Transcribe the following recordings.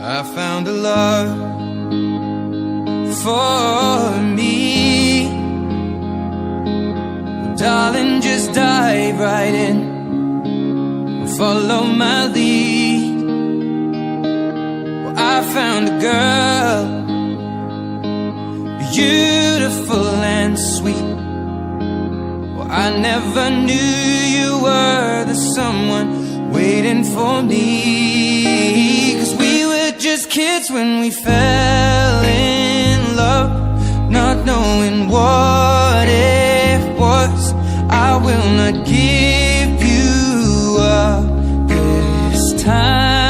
I found a love for me. Darling, just dive right in and follow my lead. Well, I found a girl, beautiful and sweet. Well, I never knew you were the someone waiting for me. 'Cause we were just kids when we fell in love, not knowing what it was. I will not give you up this time.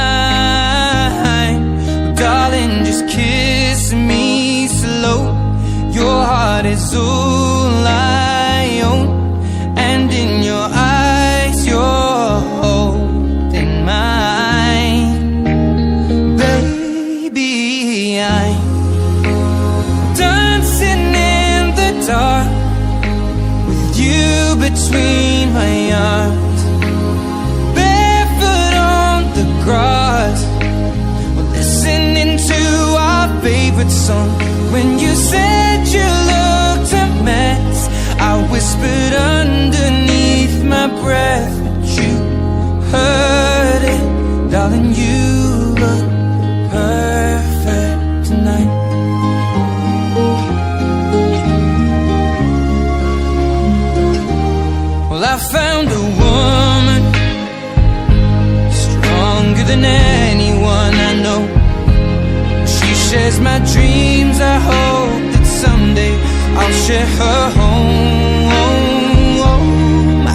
Darling, just kiss me slow. Your heart is all I own, and in your eyes you're holding mine. Baby, I'm dancing in the dark with you between my arms, barefoot on the grass. We're listening to our favorite song. When you said you looked a mess, I whispered underneath my breath, but you heard it. Darling, you look perfect tonight. Well, I found a woman stronger than anyone I know. She shares my dreams. I hope that someday I'll share her home.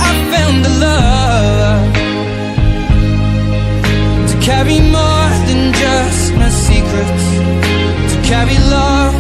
I found a love to carry more than just my secrets, to carry love